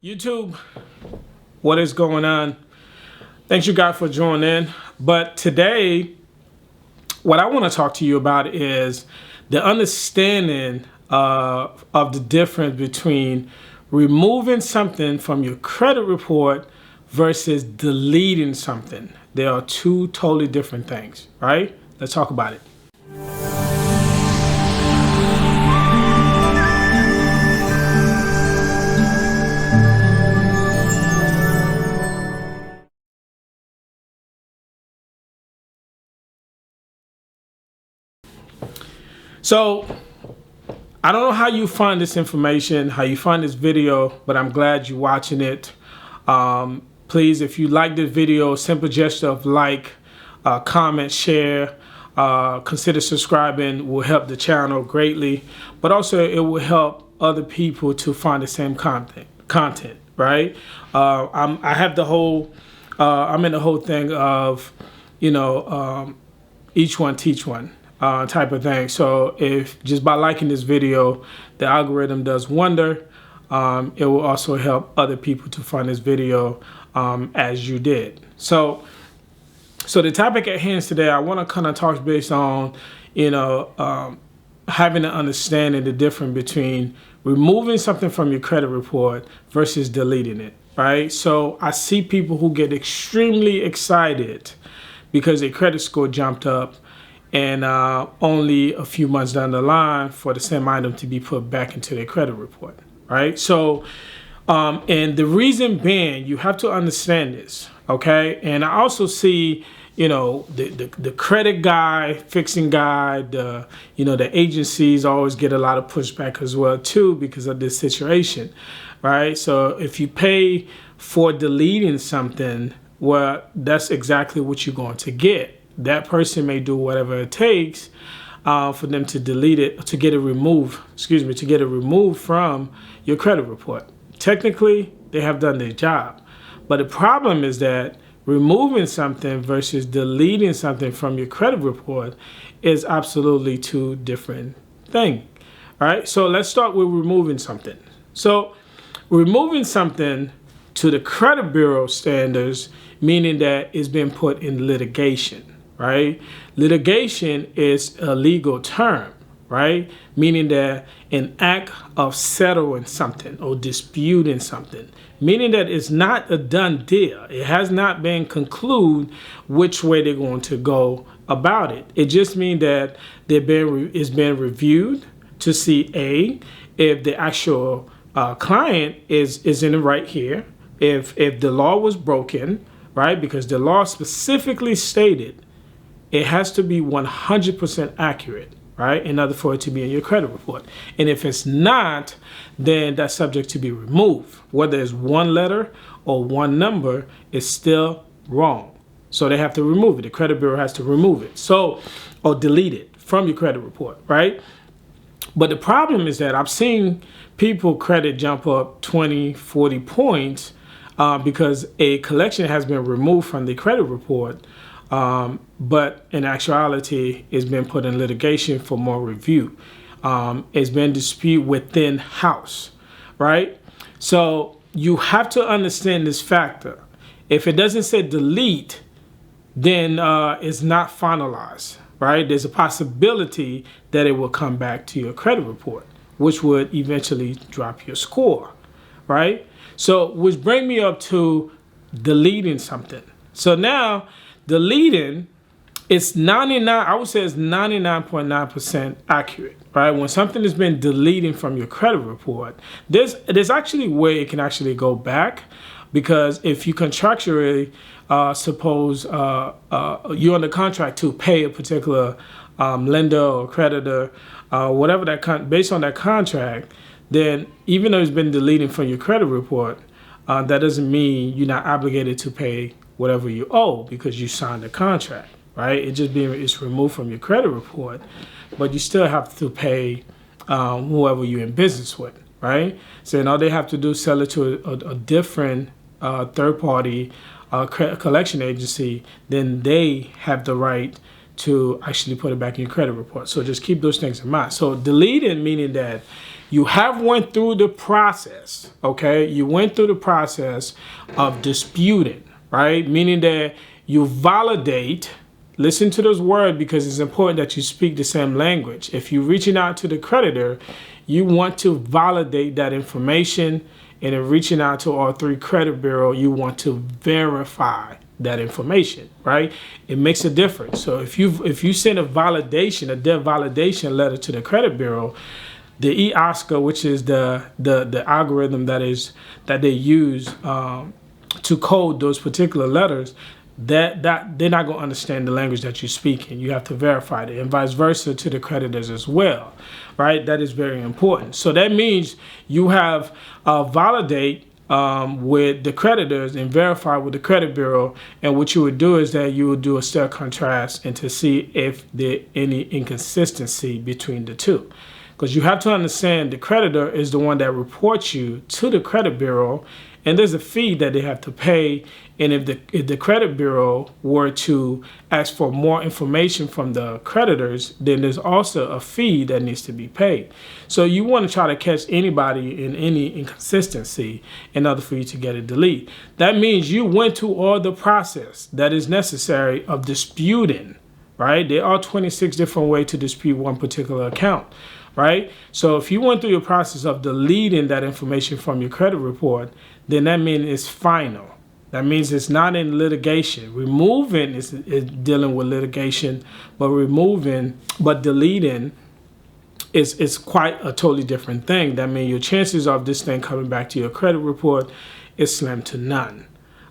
YouTube, what is going on? Thanks you guys for joining in. But today, what I want to talk to you about is the understanding of the difference between removing something from your credit report versus deleting something. They are two totally different things, right? Let's talk about it. So, I don't know how you find this information, how you find this video, but I'm glad you're watching it. Please, if you like this video, simple gesture of like, comment, share, consider subscribing will help the channel greatly, but also it will help other people to find the same content, right? I have the whole, I'm in the whole thing of, each one teach one. Type of thing. So if just by liking this video, the algorithm does wonder. It will also help other people to find this video as you did. So the topic at hand today, I want to kind of talk based on, having an understanding the difference between removing something from your credit report versus deleting it, right? So I see people who get extremely excited because their credit score jumped up, and only a few months down the line for the same item to be put back into their credit report, right? So, and the reason being, you have to understand this, okay? And I also see, the credit guy, fixing guy, the agencies always get a lot of pushback as well too because of this situation, right? So if you pay for deleting something, well, that's exactly what you're going to get. That person may do whatever it takes for them to delete it, to get it removed, to get it removed from your credit report. Technically, they have done their job. But the problem is that removing something versus deleting something from your credit report is absolutely two different things. All right, so let's start with removing something. So removing something to the credit bureau standards, meaning that it's been put in litigation. Right? Litigation is a legal term, right? Meaning that an act of settling something or disputing something, meaning that it's not a done deal. It has not been concluded which way they're going to go about it. It just means that it's been reviewed to see if the actual client is in the right here, if the law was broken, right? Because the law specifically stated it has to be 100% accurate, right? In order for it to be in your credit report. And if it's not, then that's subject to be removed. Whether it's one letter or one number, it's still wrong. So they have to remove it. The credit bureau has to remove it. So, or delete it from your credit report, right? But the problem is that I've seen people credit jump up 20, 40 points because a collection has been removed from the credit report. But in actuality, it's been put in litigation for more review. It's been disputed within house, right? So you have to understand this factor. If it doesn't say delete, then it's not finalized, right? There's a possibility that it will come back to your credit report, which would eventually drop your score, right? So which brings me up to deleting something. So now, deleting, it's 99, I would say it's 99.9% accurate, right? When something has been deleted from your credit report, there's actually a way it can actually go back, because if you contractually, suppose you're under contract to pay a particular lender or creditor, whatever that, based on that contract, then even though it's been deleted from your credit report, that doesn't mean you're not obligated to pay whatever you owe because you signed a contract, right? It's removed from your credit report, but you still have to pay whoever you're in business with, right? So all they have to do is sell it to a different third-party collection agency, then they have the right to actually put it back in your credit report. So just keep those things in mind. So deleting, meaning that you have went through the process, okay? You went through the process of disputing, right? Meaning that you validate. Listen to those words, because it's important that you speak the same language. If you're reaching out to the creditor, you want to validate that information. And in reaching out to all three credit bureaus, you want to verify that information, right? It makes a difference. So if you send a validation, a debt validation letter to the credit bureau, the eOSCA, which is the algorithm that they use to code those particular letters, that they're not going to understand the language that you're speaking. You have to verify it, and vice versa to the creditors as well, right? That is very important. So that means you have validate with the creditors and verify with the credit bureau. And what you would do is that you would do a stare contrast and to see if there any inconsistency between the two. Because you have to understand the creditor is the one that reports you to the credit bureau, and there's a fee that they have to pay. And if the credit bureau were to ask for more information from the creditors, then there's also a fee that needs to be paid. So you want to try to catch anybody in any inconsistency in order for you to get it deleted. That means you went through all the process that is necessary of disputing, right? There are 26 different ways to dispute one particular account, right? So if you went through your process of deleting that information from your credit report, then that means it's final. That means it's not in litigation. Removing is dealing with litigation, but deleting is quite a totally different thing. That means your chances of this thing coming back to your credit report is slim to none.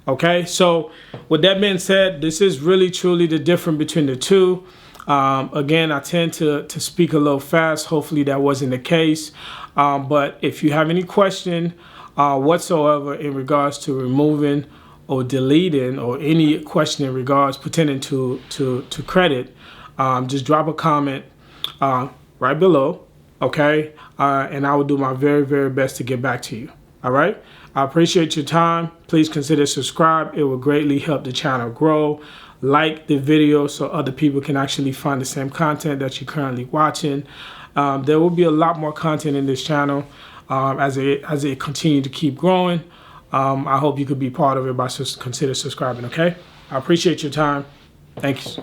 Okay, so with that being said, this is really truly the difference between the two. Again, I tend to speak a little fast. Hopefully that wasn't the case. But if you have any question whatsoever in regards to removing or deleting, or any question in regards pertaining to credit, just drop a comment right below, okay? And I will do my very, very best to get back to you, all right? I appreciate your time. Please consider subscribe. It will greatly help the channel grow. Like the video so other people can actually find the same content that you're currently watching. There will be a lot more content in this channel as it continue to keep growing. I hope you could be part of it by consider subscribing, okay? I appreciate your time. Thanks.